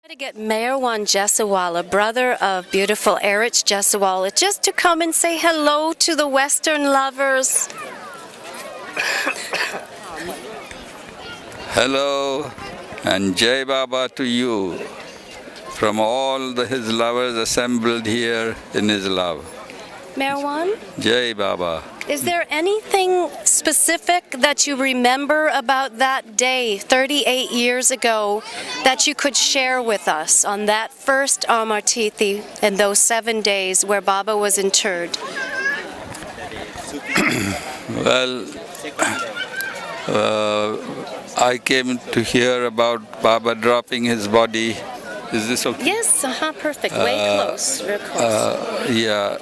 To get Meherwan Jessawala, brother of beautiful Eruch Jessawala, just to come and say hello to the Western lovers. Hello and Jai Baba to you from all his lovers assembled here in his love. Meherwan? Jai Baba. Is there anything specific that you remember about that day 38 years ago that you could share with us on that first Amartithi and those 7 days where Baba was interred? Well, I came to hear about Baba dropping his body. Is this okay? Yes, perfect. Way close. Real close. Yeah.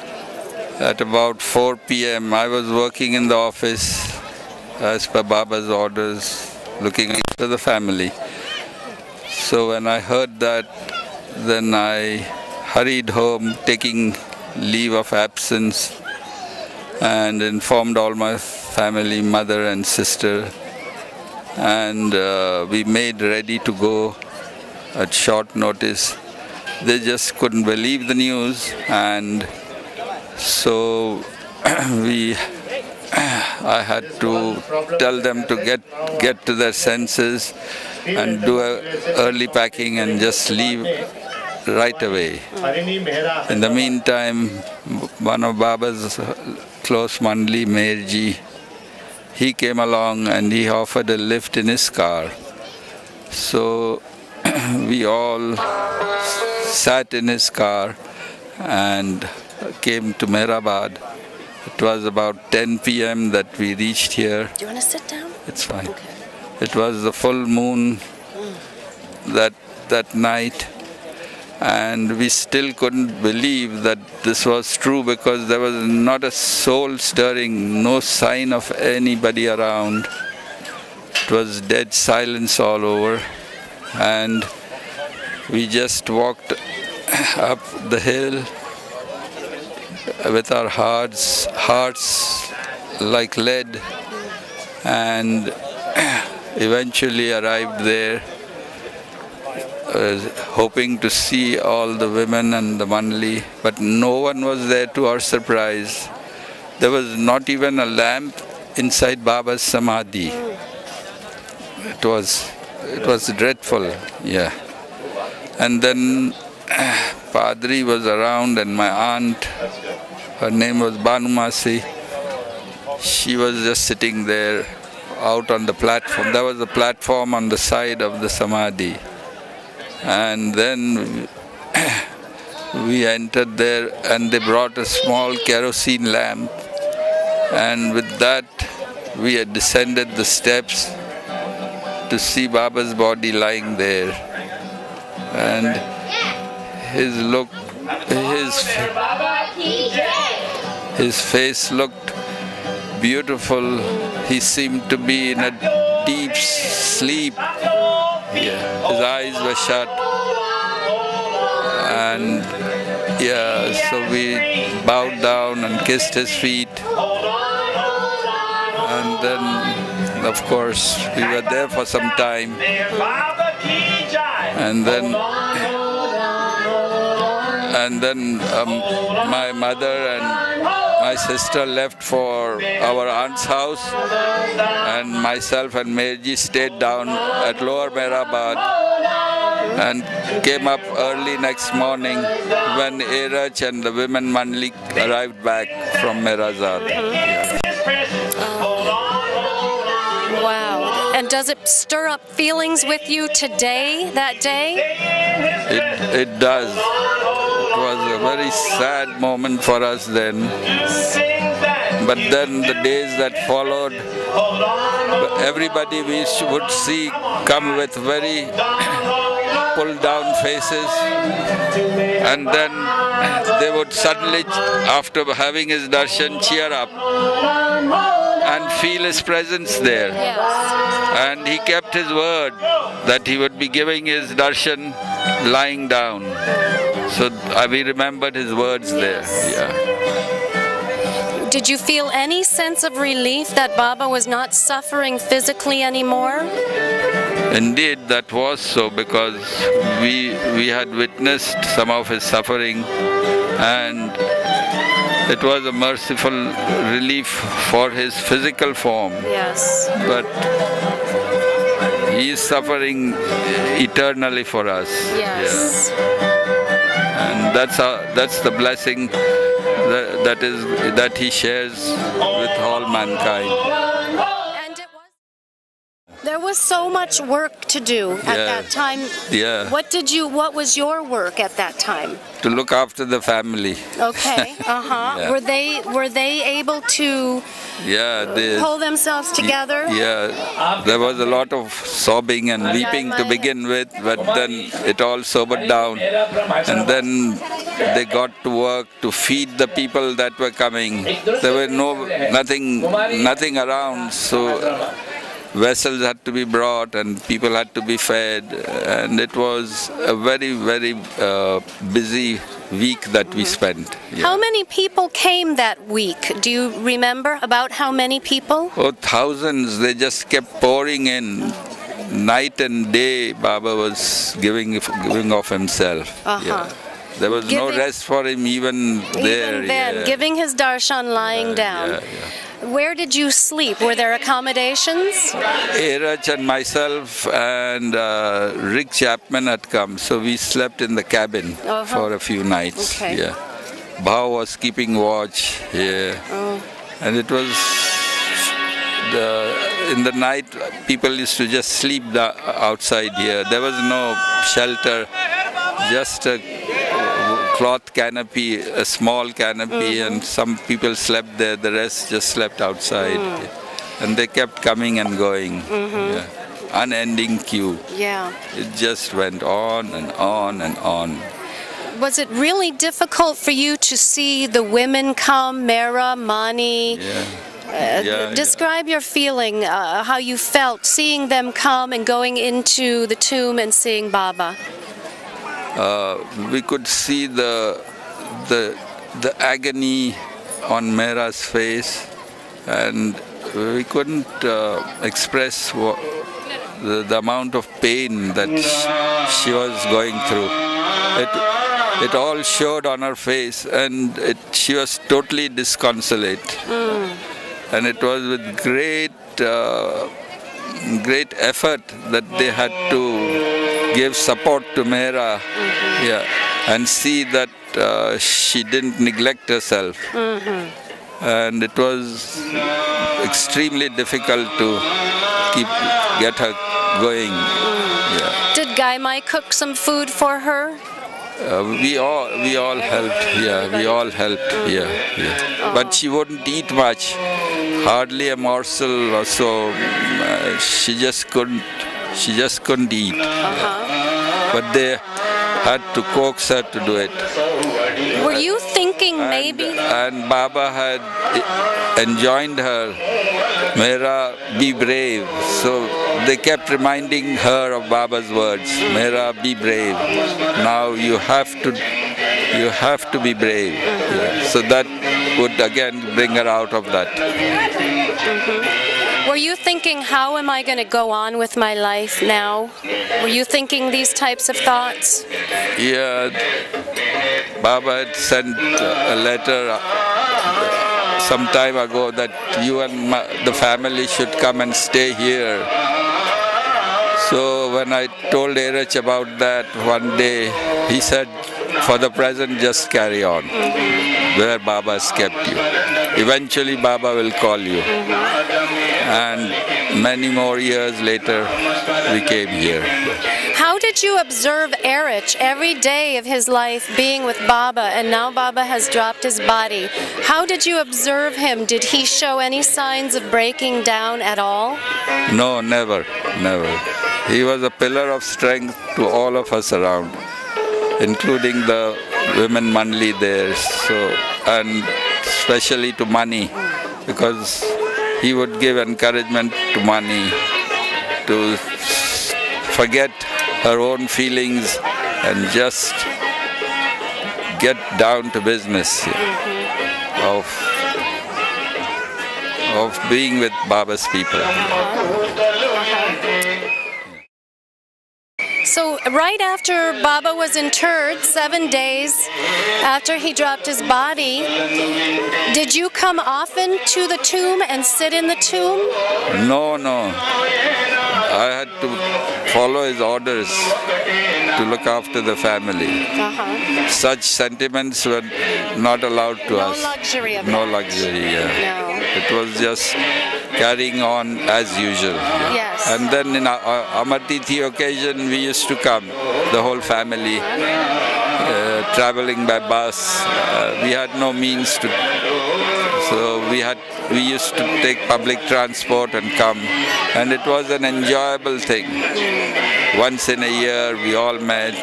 At about 4 p.m. I was working in the office as per Baba's orders, looking after the family. So when I heard that, then I hurried home, taking leave of absence, and informed all my family, mother and sister, and we made ready to go at short notice. They just couldn't believe the news, and so I had to tell them to get to their senses and do early packing and just leave right away. In the meantime, one of Baba's close mandli, Meherji, he came along and he offered a lift in his car. So we all sat in his car and came to Meherabad. It was about 10 p.m. that we reached here. Do you want to sit down? It's fine. Okay. It was the full moon that night, and we still couldn't believe that this was true because there was not a soul stirring, no sign of anybody around. It was dead silence all over, and we just walked up the hill with our hearts like lead, and eventually arrived there, hoping to see all the women and the mandli, but no one was there to our surprise. There was not even a lamp inside Baba's samadhi. It was dreadful, yeah. And then Padri was around, and my aunt, her name was Banumasi, she was just sitting there out on the platform. There was a platform on the side of the samadhi. And then we entered there, and they brought a small kerosene lamp, and with that we had descended the steps to see Baba's body lying there. And his look, his face looked beautiful. He seemed to be in a deep sleep. Yeah. His eyes were shut. And yeah, so we bowed down and kissed his feet. And then, of course, we were there for some time. And then my mother and my sister left for our aunt's house, and myself and Meherji stayed down at Lower Meherabad and came up early next morning when Eruch and the women mandli arrived back from Meherabad. Yeah. Wow. And does it stir up feelings with you today, that day? It does. It was a very sad moment for us then. But then the days that followed, everybody we would see come with very pulled down faces, and then they would suddenly, after having his darshan, cheer up and feel his presence there. Yes. And he kept his word that he would be giving his darshan lying down. So we remembered his words there. Yeah. Did you feel any sense of relief that Baba was not suffering physically anymore? Indeed, that was so, because we had witnessed some of his suffering, and it was a merciful relief for his physical form. Yes. But he is suffering eternally for us. Yes. Yeah. And that's the blessing that he shares with all mankind. And there was so much work to do at that time. Yeah. What was your work at that time? To look after the family. Okay. Yeah. Were they able to pull themselves together? Yeah. There was a lot of sobbing and weeping to begin with, but then it all sobered down, and then they got to work to feed the people that were coming. There were nothing around, so vessels had to be brought and people had to be fed, and it was a very, very busy week that we spent. Yeah. How many people came that week? Do you remember about how many people? Oh, thousands. They just kept pouring in. Night and day, Baba was giving of himself. Yeah. There was no rest for him even there. Even then, giving his darshan lying down. Where did you sleep? Were there accommodations? Eruch and myself and Rick Chapman had come, so we slept in the cabin for a few nights. Okay. Yeah. Bhav was keeping watch. Yeah. And it was in the night, people used to just sleep outside here. There was no shelter, just a cloth canopy, a small canopy, and some people slept there, the rest just slept outside. And they kept coming and going. Yeah. Unending queue. Yeah. It just went on and on and on. Was it really difficult for you to see the women come, Mera, Mani? Describe your feeling, how you felt seeing them come and going into the tomb and seeing Baba. We could see the agony on Mera's face, and we couldn't express the amount of pain that she was going through. It all showed on her face, and she was totally disconsolate. And it was with great effort that they had to give support to Mera, and see that she didn't neglect herself. And it was extremely difficult to get her going. Did Gaimai cook some food for her? We all helped. We all helped. But she wouldn't eat much, hardly a morsel or so. She just couldn't eat. But they had to coax her to do it. Were you thinking maybe? And Baba had enjoined her, Mera, be brave. So they kept reminding her of Baba's words, Mera, be brave. Now you have to be brave. So that would again bring her out of that. Were you thinking, how am I going to go on with my life now? Were you thinking these types of thoughts? Yeah, Baba had sent a letter some time ago that you and the family should come and stay here. So when I told Eruch about that one day, he said, for the present, just carry on where Baba has kept you. Eventually Baba will call you. And many more years later, we came here. How did you observe Eruch every day of his life being with Baba, and now Baba has dropped his body? How did you observe him? Did he show any signs of breaking down at all? No, never. He was a pillar of strength to all of us around, including the women Manli there, and especially to Mani, because he would give encouragement to Mani to forget her own feelings and just get down to business of of being with Baba's people. So right after Baba was interred, 7 days after he dropped his body, did you come often to the tomb and sit in the tomb? No, no. I had to follow his orders to look after the family. Such sentiments were not allowed to us. No luxury of No that. luxury, yeah. No. It was just carrying on as usual. Yes. And then in Amartithi occasion, we used to come, the whole family, traveling by bus. We had no means to, so we used to take public transport and come, and it was an enjoyable thing. Once in a year, we all met.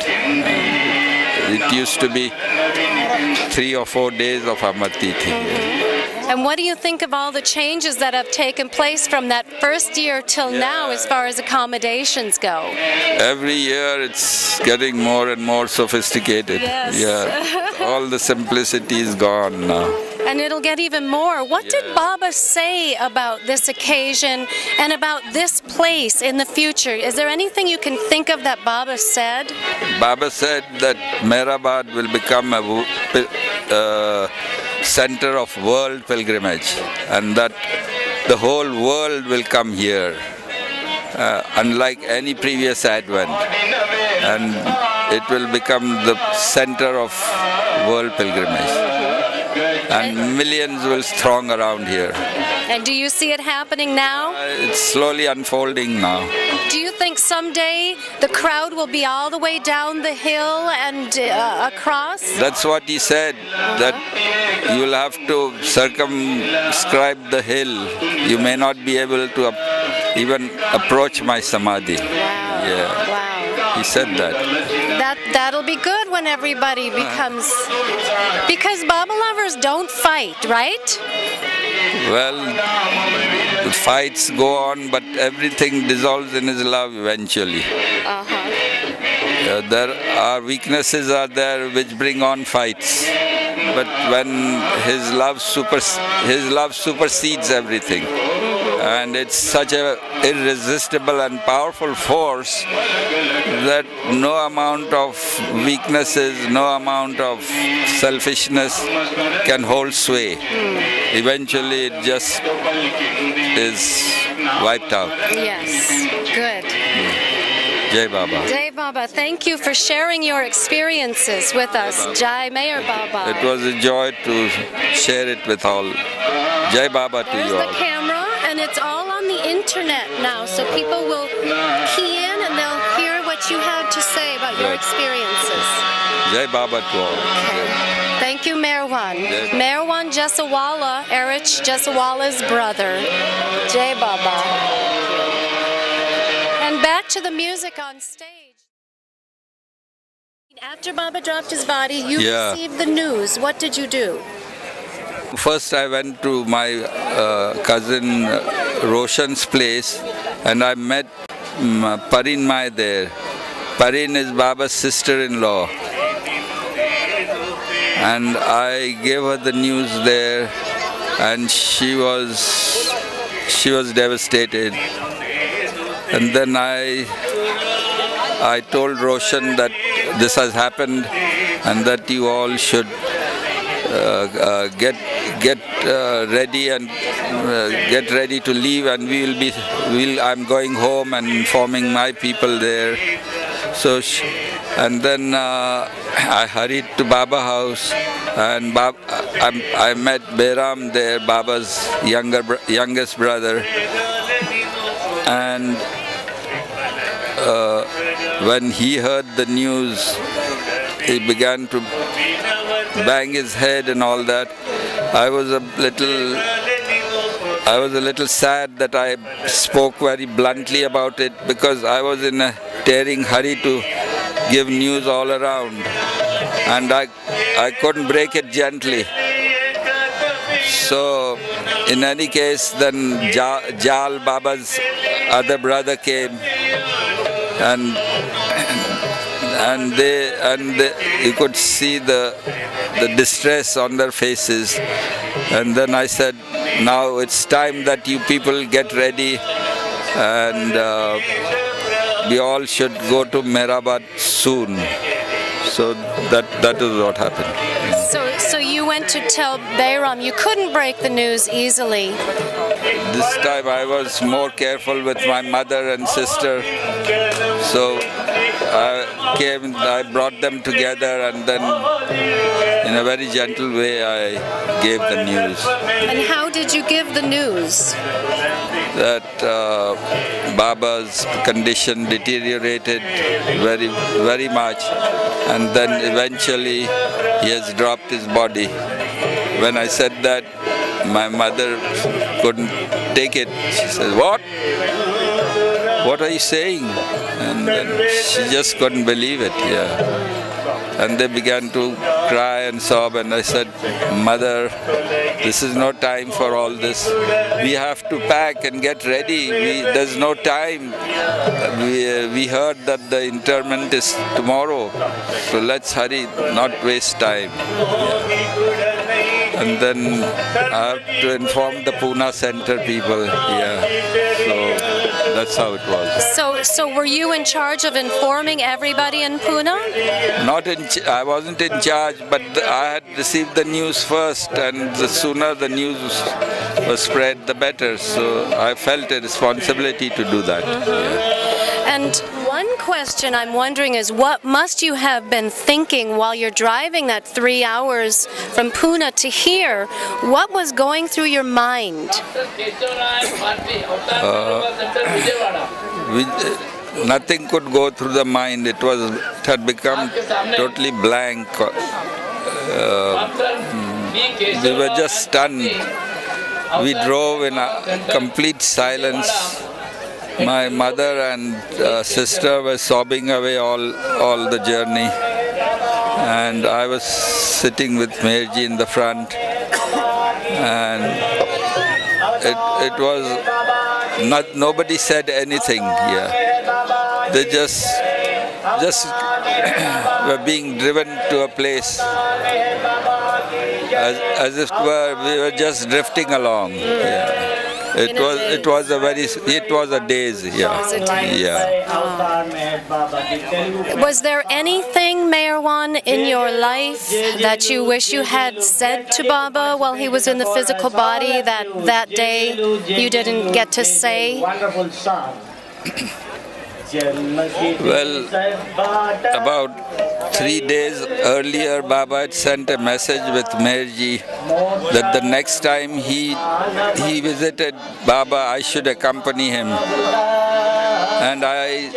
It used to be 3 or 4 days of Amartithi. And what do you think of all the changes that have taken place from that first year till now as far as accommodations go? Every year it's getting more and more sophisticated. Yes. Yeah. All the simplicity is gone now. And it'll get even more. What did Baba say about this occasion and about this place in the future? Is there anything you can think of that Baba said? Baba said that Meherabad will become a center of world pilgrimage, and that the whole world will come here, unlike any previous advent, and it will become the center of world pilgrimage, and millions will throng around here. And do you see it happening now? It's slowly unfolding now. Do you think someday the crowd will be all the way down the hill and across? That's what he said, that you'll have to circumscribe the hill. You may not be able to even approach my samadhi. Wow. Yeah. Wow. He said that. That'll be good when everybody becomes... Because Baba lovers don't fight, right? Well, the fights go on, but everything dissolves in his love eventually. There are weaknesses are there which bring on fights, but when his love supersedes everything, and it's such a irresistible and powerful force that no amount of weaknesses, no amount of selfishness can hold sway. Eventually it just is wiped out. Yes, good. Jai Baba. Jai Baba, thank you for sharing your experiences with us. Jai Meher Baba. It was a joy to share it with all. Jai Baba to you all. There's the camera, and it's all on the internet now, so people will key in and they'll hear what you have to say about your experiences. Jai Baba to all. Okay. Thank you, Meherwan. Meherwan Jessawala, Eruch Jessawala's brother. Jai Baba. And back to the music on stage. After Baba dropped his body, you received the news. What did you do? First I went to my cousin Roshan's place, and I met Parin Mai there. Parin is Baba's sister-in-law. And I gave her the news there, and she was devastated. And then I told Roshan that this has happened and that you all should get ready and get ready to leave, and I'm going home and informing my people there. So and then I hurried to Baba house, and I met Behram there, Baba's youngest brother, and when he heard the news, he began to bang his head and all that. I was a little sad that I spoke very bluntly about it, because I was in a tearing hurry to give news all around, and I couldn't break it gently. So in any case, then Jal, Baba's other brother, came, and you could see the distress on their faces. And then I said, now it's time that you people get ready, and we all should go to Meherabad soon. So that is what happened. So you went to tell Bayram. You couldn't break the news easily. This time I was more careful with my mother and sister. So I brought them together, and then in a very gentle way I gave the news. And how did you give the news? That Baba's condition deteriorated very, very much, and then eventually he has dropped his body. When I said that, my mother couldn't take it. She said, "What? What are you saying?" And then she just couldn't believe it. Yeah. And they began to cry and sob, and I said, "Mother, this is no time for all this. We have to pack and get ready. There's no time. We heard that the interment is tomorrow, so let's hurry, not waste time." Yeah. And then I have to inform the Pune Center people. Yeah. So that's how it was. So were you in charge of informing everybody in Pune? I wasn't in charge, but I had received the news first, and the sooner the news was spread, the better. So I felt a responsibility to do that. Yeah. And one question I'm wondering is, what must you have been thinking while you're driving that 3 hours from Pune to here? What was going through your mind? Nothing could go through the mind. It had become totally blank. We were just stunned. We drove in a complete silence. My mother and sister were sobbing away all the journey, and I was sitting with Meherji in the front, and it was nobody said anything here. They just were being driven to a place as if we were just drifting along. Yeah. It was a daze. Yeah. Yeah. Was there anything, Meherwan, in your life that you wish you had said to Baba while he was in the physical body that day you didn't get to say? Well, about 3 days earlier, Baba had sent a message with Meherji that the next time he visited Baba, I should accompany him. And I,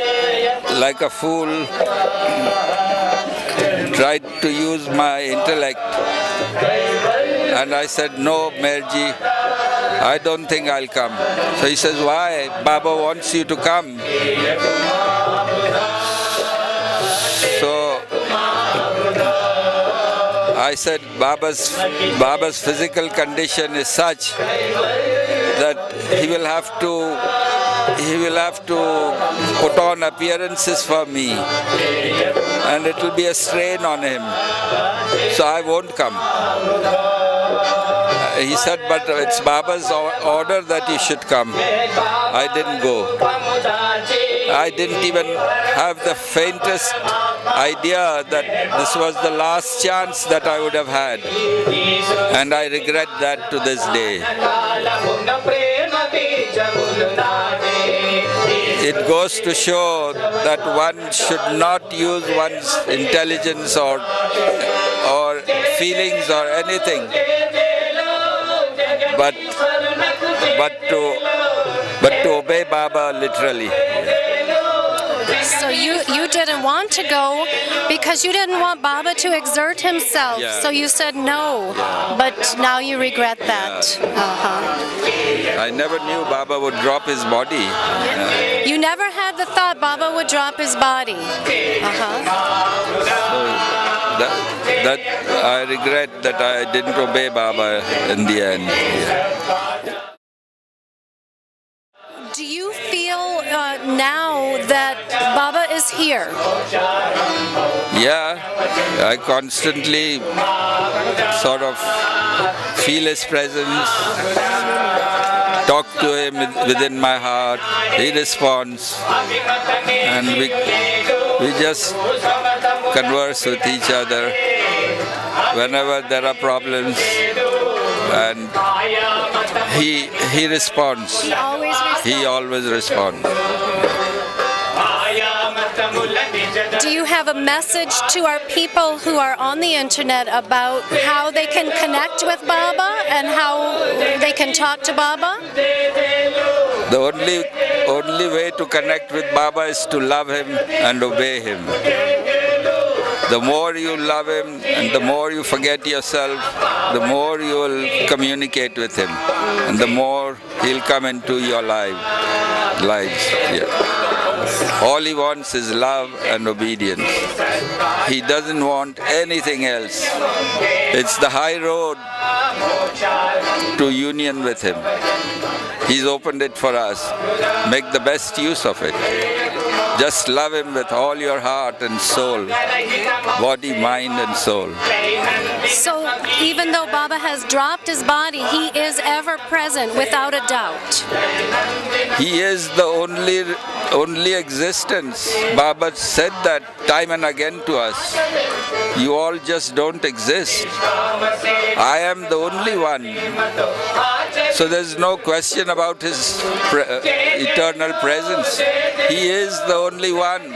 like a fool, tried to use my intellect. And I said, "No, Meherji, I don't think I'll come." So he says, "Why? Baba wants you to come." So I said, Baba's physical condition is such that he will have to put on appearances for me, and it will be a strain on him. So I won't come. He said, "But it's Baba's order that you should come." I didn't go. I didn't even have the faintest idea that this was the last chance that I would have had. And I regret that to this day. It goes to show that one should not use one's intelligence or feelings or anything, but to obey Baba literally. So you didn't want to go because you didn't want Baba to exert himself. Yeah. So you said no, but now you regret that. I never knew Baba would drop his body. You never had the thought Baba would drop his body. So that I regret that I didn't obey Baba in the end. Do you feel now that Baba is here? Yeah, I constantly sort of feel his presence, talk to him within my heart. He responds, and we just converse with each other whenever there are problems, and he responds. He always responds. Do you have a message to our people who are on the internet about how they can connect with Baba and how they can talk to Baba? The only way to connect with Baba is to love him and obey him. The more you love him and the more you forget yourself, the more you will communicate with him, and the more he'll come into your lives. Yeah. All he wants is love and obedience. He doesn't want anything else. It's the high road to union with him. He's opened it for us. Make the best use of it. Just love him with all your heart and soul, body, mind and soul. So even though Baba has dropped his body, he is ever present without a doubt. He is the only existence. Baba said that time and again to us. You all just don't exist. I am the only one. So there's no question about his eternal presence. He is the only one,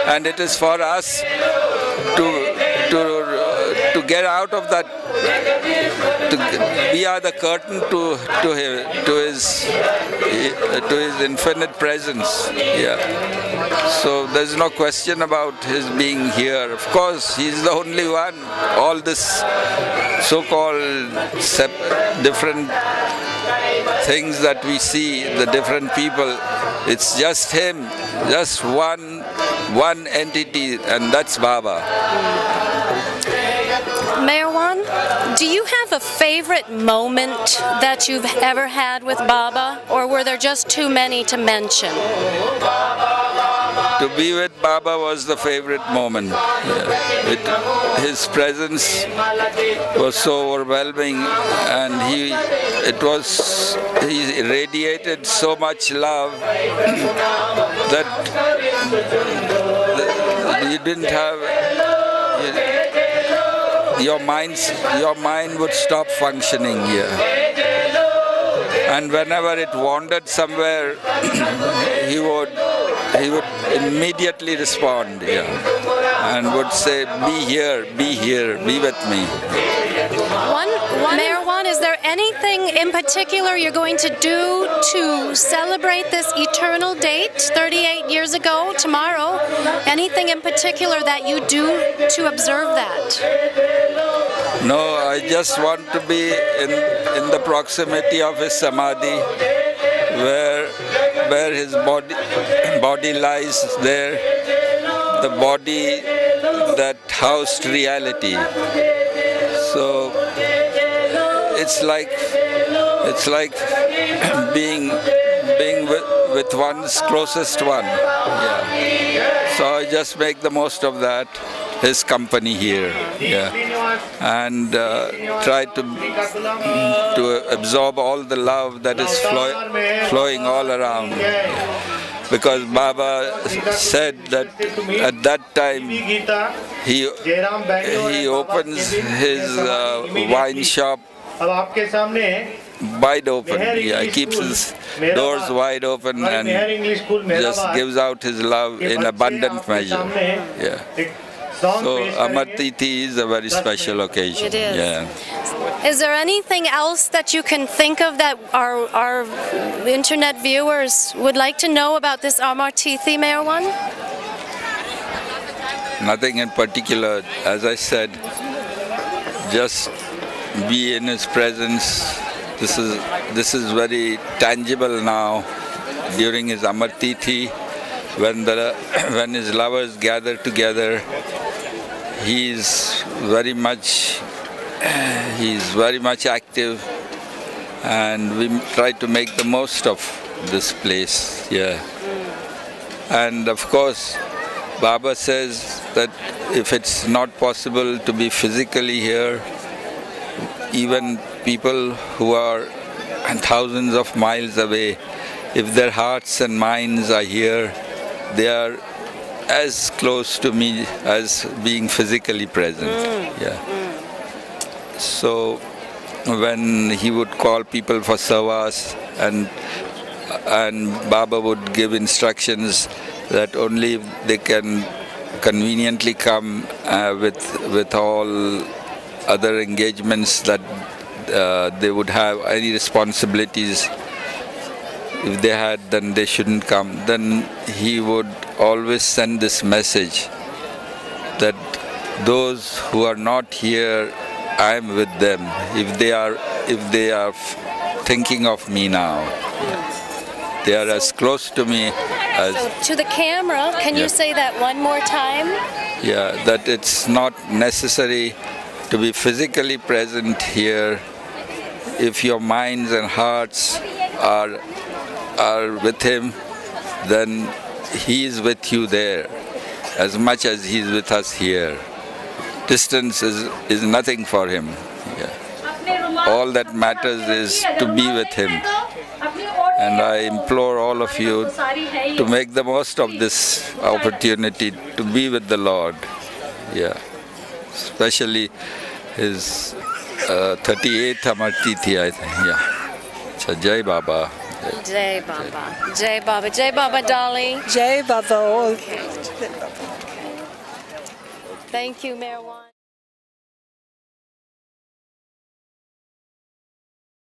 and it is for us to get out of that. We are the curtain to his infinite presence. Yeah. So there's no question about his being here. Of course, he's the only one. All this so-called different things that we see, the different people, it's just him, just one entity, and that's Baba. Meherwan, do you have a favorite moment that you've ever had with Baba, or were there just too many to mention? To be with Baba was the favorite moment. Yeah. His presence was so overwhelming, and he radiated so much love that you didn't have. Your mind would stop functioning here. And whenever it wandered somewhere, he would immediately respond, and would say, be here, be with me. Meherwan, is there anything in particular you're going to do to celebrate this eternal date, 38 years ago, tomorrow? Anything in particular that you do to observe that? No, I just want to be in the proximity of his samadhi, where his body lies there, the body that housed reality. So it's like being with one's closest one. Yeah. So I just make the most of that, his company here. Yeah. And try to absorb all the love that is flowing all around. Because Baba said that at that time he opens his wine shop wide open. He keeps his doors wide open and just gives out his love in abundant measure. Yeah. So Amartithi is a very special occasion. It is. Yeah. Is there anything else that you can think of that our internet viewers would like to know about this Amartithi, Meherwan? Nothing in particular. As I said, just be in his presence. This is very tangible now during his Amartithi, when his lovers gather together. He's very much active, and we try to make the most of this place. Yeah. And of course, Baba says that if it's not possible to be physically here, even people who are thousands of miles away, if their hearts and minds are here, they are as close to me as being physically present. Yeah. So when he would call people for savas, and Baba would give instructions that only they can conveniently come with all other engagements, that they would have any responsibilities. If they had, then they shouldn't come. Then he would always send this message that those who are not here, I am with them. If they are thinking of me now, they are as close to me as... So to the camera, can you say that one more time? Yeah, that it's not necessary to be physically present here. If your minds and hearts are with him, then he is with you there as much as he is with us here. Distance is nothing for him. Yeah. All that matters is to be with him. And I implore all of you to make the most of this opportunity to be with the Lord. Yeah. Especially his 38th Amartithi, I think. Yeah. So Jai Baba. Jai Baba. Jai Baba. Jai Baba, Dolly. Jai Baba. Thank you, Meherwan.